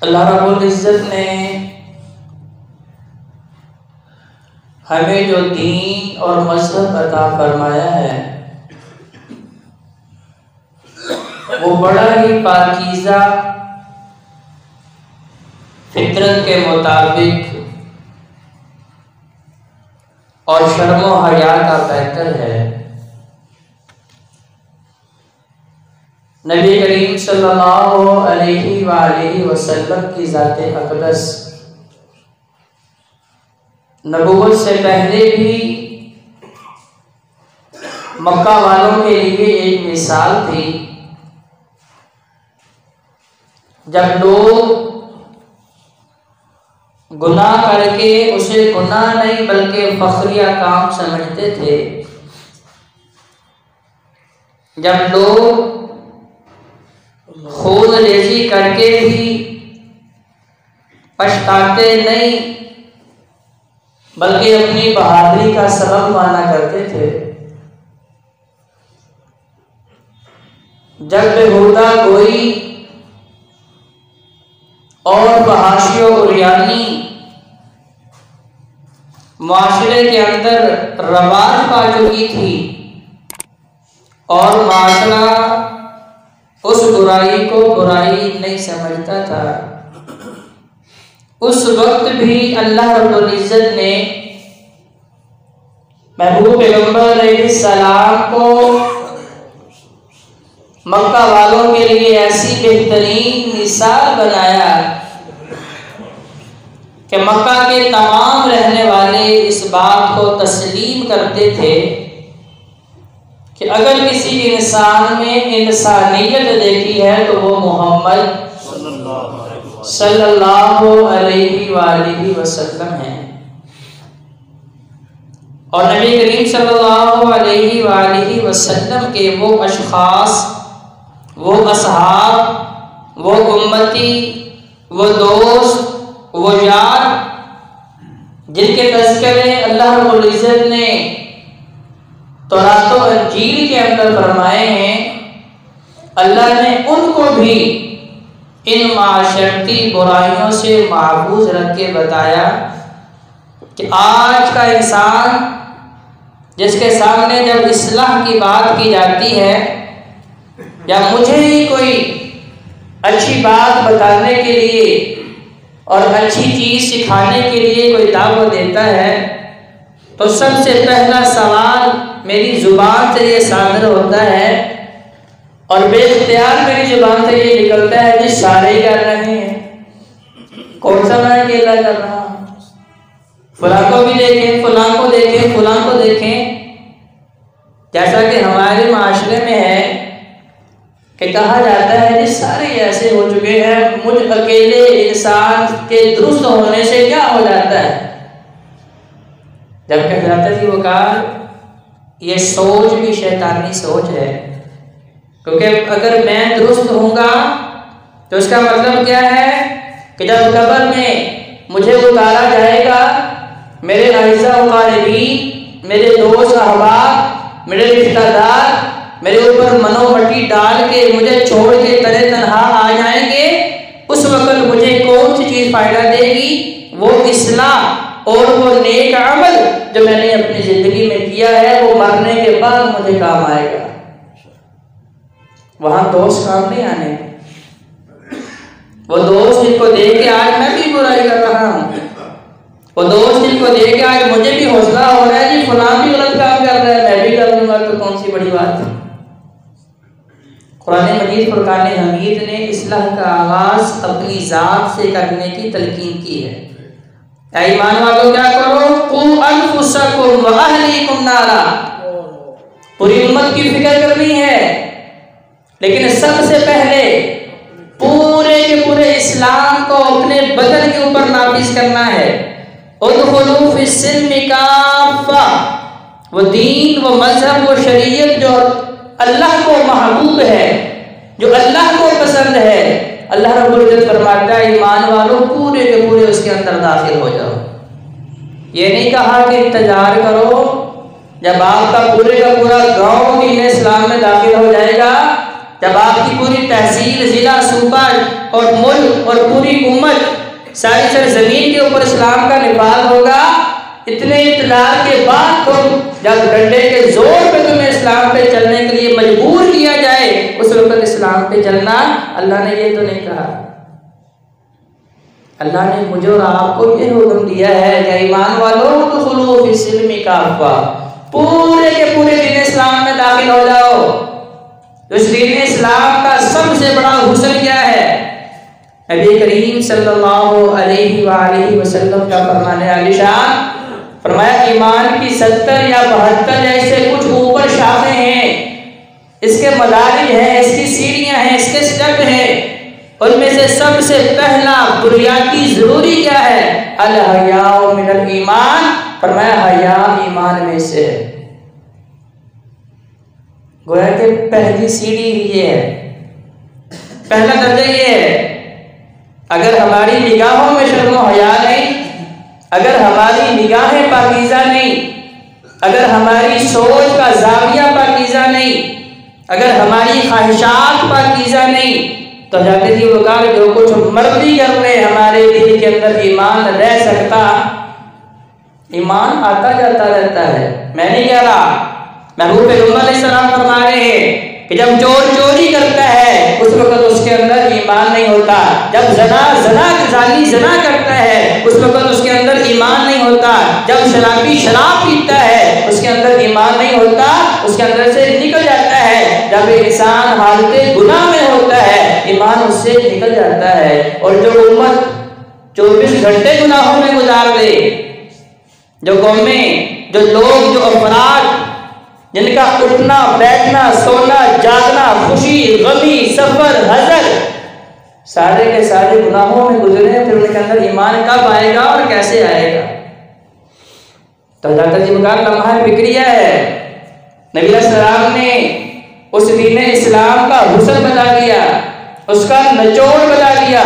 अल्लाह रब्बुल इज़्ज़त ने हमें जो दीन और मज़हब अता फरमाया है वो बड़ा ही पाकीज़ा, फितरत के मुताबिक और शर्म व हया का बेहतर है। नबी करीम सल्लल्लाहु अलैहि वसल्लम की ज़ाते अक़दस नबूवत से पहले भी मक्का वालों के लिए एक मिसाल थी। जब लोग गुनाह करके उसे गुनाह नहीं बल्कि फख्रिया काम समझते थे, जब लोग खून रेज़ी करके भी पछताते नहीं बल्कि अपनी बहादुरी का सबब माना करते थे, जब बेहुदा गोई और फहाशी और उरियानी माशरे के अंदर रवाज पा चुकी थी और माशरा उस बुराई को बुराई नहीं समझता था, उस वक्त भी अल्लाह रब्बुल इज़्ज़त ने महबूब पैगंबर अलैहिस्सलाम को मक्का वालों के लिए ऐसी बेहतरीन मिसाल बनाया कि मक्का के तमाम रहने वाले इस बात को तस्लीम करते थे कि अगर किसी इंसान में इंसानियत देखी है तो वो मोहम्मद सल्लल्लाहु अलैहि वसल्लम है। और नबी करीम सल्लल्लाहु अलैहि वसल्लम के वो अशख़ास, वो असहाब, वो उम्मती, वो दोस्त, वो यार जिनके तज़किरे अल्लाह रब्बुल इज़्ज़त ने तौरात और इंजील के अंदर फरमाए हैं, अल्लाह ने उनको भी इन माशरती बुराइयों से महफूज रख के बताया कि आज का इंसान जिसके सामने जब इस्लाह की बात की जाती है या मुझे ही कोई अच्छी बात बताने के लिए और अच्छी चीज़ सिखाने के लिए कोई दावत देता है तो सबसे पहला सवाल मेरी ज़ुबान से ये सादर होता है और बेख्तियार मेरी ज़ुबान से ये निकलता है जी सारे ही कर रहे हैं, कौन सा मैं अकेला कर रहा हूँ, फलां को भी देखें, फलां को देखें, फलां को देखें। जैसा कि हमारे माशरे में है कि कहा जाता है जी सारे ऐसे हो चुके हैं, मुझ अकेले इंसान के दुरुस्त होने से क्या हो जाता है। जब कह जाता है वो कहा ये सोच भी शैतानी सोच है, क्योंकि अगर मैं दुरुस्त होऊंगा तो इसका मतलब क्या है कि जब कब्र में मुझे उतारा जाएगा, मेरे अज़ीज़ा व क़रीबीन, मेरे दोस्त अहबाब, मेरे रिश्तेदार मेरे ऊपर मनोमट्टी डाल के मुझे छोड़ के तने तनहा आ जाएंगे, उस वक्त मुझे कौन सी चीज़ फ़ायदा देगी? वो इस्लाह और वो नेक अमल जो मैंने अपनी ज़िंदगी में किया है वो मरने के बाद मुझे काम आएगा, वहाँ दोस्त काम नहीं आने। वो दोस्त जिनको देख के आज मैं भी बुराई कर रहा हूँ, वो दोस्त जिनको देख के आज मुझे भी हौसला हो रहा है जी फलां भी गलत काम कर रहा है, मैं भी कर लूँगा तो कौन सी बड़ी बात है। कुरान मजीद फुरकान हमीद ने इस्लाह का आगाज़ अपनी ज़ात से करने की तलकीन की है। ऐ ईमान वालों क्या करो, क़ू अनफुसकुम व अहलीकुम नारा, पूरी उम्मत की फिक्र करनी है, लेकिन सबसे पहले पूरे के पूरे इस्लाम को अपने बदन के ऊपर नाफिज करना है। उदखुलू फिस्सिल्मि काफ़ा, वो दीन, वो मजहब, वो शरीयत जो अल्लाह को महबूब है, जो अल्लाह को पसंद है, अल्लाह रब्बुल इज़्ज़त फरमाता है ईमान वालों पूरे के पूरे उसके अंदर दाखिल हो जाओ। ये नहीं कहा कि इंतजार करो जब आपका पूरे का पूरा गाँव दीन इस्लाम में दाखिल हो जाएगा जब आपकी पूरी तहसील, जिला, सूबा और मुल्क और पूरी उम्मत सारी सरजमीन के ऊपर इस्लाम का निफाज होगा, इतने इत्तलार के बाद तुम जब डंडे के जोर पे तुम्हें इस्लाम पे चलने के लिए मजबूर किया जाए, उस वक्त इस्लाम पे चलना। अल्लाह ने ये तो नहीं कहा। अल्लाह ने मुझे और आपको ये हुक्म दिया है कि ईमान वालों दुखुलू फी सिल्मी काफ़ा, पूरे के पूरे दीन इस्लाम में दाखिल हो जाओ। तो इस दीन इस्लाम का सबसे बड़ा हुस्न क्या है? नबी करीम सल्लल्लाहु अलैहि वसल्लम का फरमाने आलिशान, फरमाया ईमान की 70 या 72 जैसे कुछ ऊपर शाखें हैं, इसके मदारिज हैं, इसकी सीढ़ियां हैं, इसके स्टेप हैं। उनमें से सबसे पहला बुनियादी जरूरी क्या है? अल हयाउ मिनल ईमान, फरमाया हया ईमान में से। गोया कि पहली सीढ़ी ये है, पहला दर्जा ये है। अगर हमारी निगाहों में शर्म और हया नहीं, अगर हमारी निगाहें पाकीज़ा नहीं, अगर हमारी सोच का जाविया पाकीज़ा नहीं, अगर हमारी ख्वाहिशात पाकीज़ा नहीं, तो जाते जी वकार जो कुछ मर्जी कर ले, हमारे दिल के अंदर ईमान रह सकता? ईमान आता जाता रहता है। मैं नहीं कह रहा, महबूब पैगंबर अलैहिस्सलाम फरमा रहे हैं कि जब चोर चोरी करता है उस वक्त उसके अंदर ईमान नहीं होता, जब जानी जना करता है उस वक्त उसके अंदर ईमान नहीं होता, जब शराबी शराब पीता है उसके अंदर ईमान नहीं होता, उसके अंदर से निकल जाता है। जब इंसान हालत गुनाह में होता है ईमान उससे निकल जाता है। और जो उम्मत 24 घंटे गुनाहों में गुजार दे, जो कौमें, जो लोग, जो अफराद जिनका उठना बैठना सोना जागना खुशी गमी सफर हजर सारे के सारे गुनाहों में गुजरे, फिर उनके अंदर ईमान कब आएगा और कैसे आएगा? तो लम्हा फिक्रिया है। नबी अलैहिस्सलाम ने उस दीन इस्लाम का हुस्न बता दिया, उसका निचोड़ बता दिया,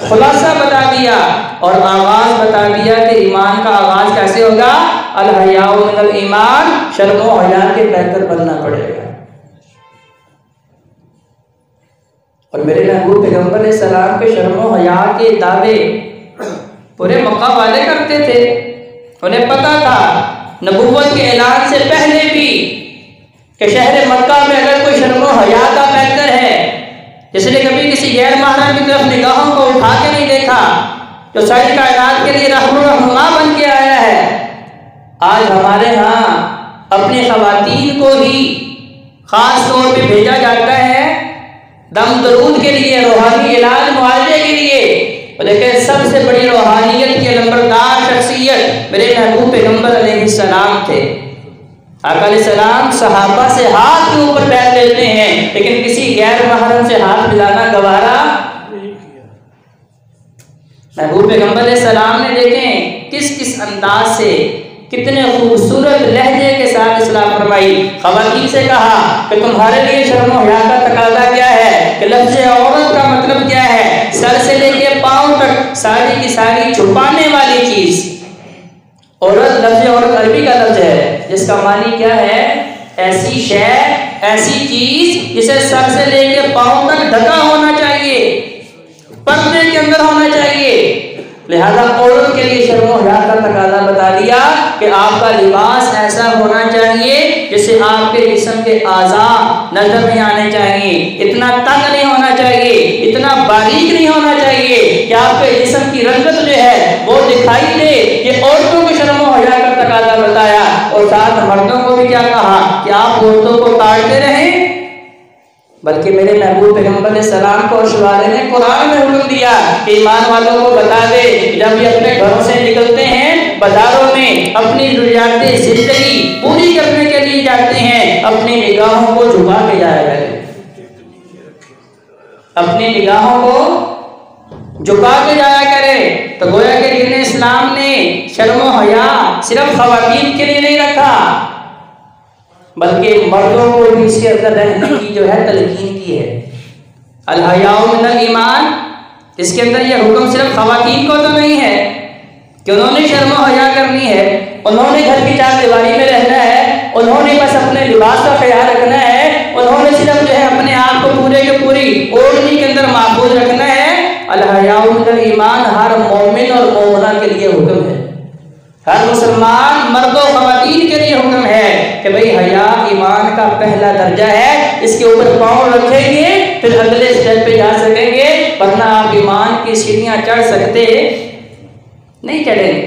खुलासा बता दिया और आगाज बता दिया कि ईमान का आगाज कैसे होगा। अल हयाउ मिनल ईमान, शर्म और हया के बेहतर बनना पड़ेगा। और मेरे महबूब पैगंबर अलैहिस्सलाम के शर्म और हया के दावे पूरे मक्का वाले करते थे। उन्हें पता था नबुव्वत के ऐलान से पहले भी कि शहर मक्का में अगर कोई शर्म और हया का बेहतर है, जिसने कभी किसी गैर महरम की तरफ निगाहों को उठा के नहीं देखा, जो सारी कायनात के लिए रहनुमा बन के आया है, आज हमारे यहाँ अपनी ख़वातीन को ही ख़ास तौर पे भेजा जाता है दम दरूद के लिए, रूहानी इलाज मुआवजे के लिए। और देखिए सबसे बड़ी रूहानियत की नंबरदार शख्सियत मेरे महबूब पैगंबर अलैहिस्सलाम थे। आका अलैहिस्सलाम सहाबा से हाथ के ऊपर पैर लेते हैं, लेकिन किसी गैर महरम से हाथ मिलाना गवारा नहीं किया। महबूब पैगंबर अलैहिस्सलाम ने देखें किस किस अंदाज से, कितने खूबसूरत लहजे के साथ इस्लाम फरमाई। ख़वातीन से कहा कि तुम्हारे लिए शर्म और हया का तकाज़ा क्या है, कि लफ्ज़ औरत का मतलब क्या है, सर से लेके पाँव तक सारी की सारी छुपाने वाली चीज़। औरत लफ्ज़ औरत अरबी का लफ्ज़ है जिसका मानी क्या है? ऐसी शय, ऐसी चीज़ जिसे सर से लेके पाँव तक ढका होना चाहिए, पर्दे के अंदर होना चाहिए। लिहाजा औरत के लिए शर्म और हया का तकाज़ा बता दिया कि आपका लिबास ऐसा होना चाहिए जिससे आपके जिस्म के आज़ा नजर नहीं आने चाहिए, इतना तंग नहीं होना चाहिए, इतना बारीक नहीं होना चाहिए कि आपके जिस्म की रंगत जो है वो दिखाई दे। ये औरतों को शर्म और हया का तकाज़ा बताया। और साथ मर्दों को भी क्या कहा कि आप औरतों को ताड़ते रहें, बल्कि मेरे महबूब पैगंबर अलैहिस्सलाम को अशवारे ने कुरान में हुक्म दिया कि ईमान वालों को बता दे जब ये अपने घरों से निकलते हैं, बाजारों में अपनी ज़रूरियात ज़िंदगी पूरी करने के लिए जाते हैं, अपनी निगाहों को झुका के जाया करें, अपनी निगाहों को झुका के जाया करें। तो गोया के दीन इस्लाम ने शर्म और हया सिर्फ ख़वातीन के लिए नहीं रखा, बल्कि मर्दों को भी इसके अंदर रहने की जो है तलकीन की है। अल हयाउ मिनल ईमान, इसके अंदर यह हुक्म सिर्फ ख़वातीन को तो नहीं है कि उन्होंने शर्म और हया करनी है, उन्होंने घर की चार दीवारी में रहना है, उन्होंने बस अपने लिबास का ख्याल रखना है, उन्होंने सिर्फ जो है अपने आप को पूरे इन्हीं के अंदर महफूज रखना है। अल हयाउ मिनल ईमान हर मोमिन और मोमिना के लिए हुक्म है, हर मुसलमान मर्दों ख़वातीन के लिए हुक्म है कि भाई हया ईमान का पहला दर्जा है, इसके ऊपर पाँव रखेंगे फिर अगले स्टेप पे जा सकेंगे, वरना आप ईमान की सीढ़ियाँ चढ़ सकते नहीं, चढ़ेंगे।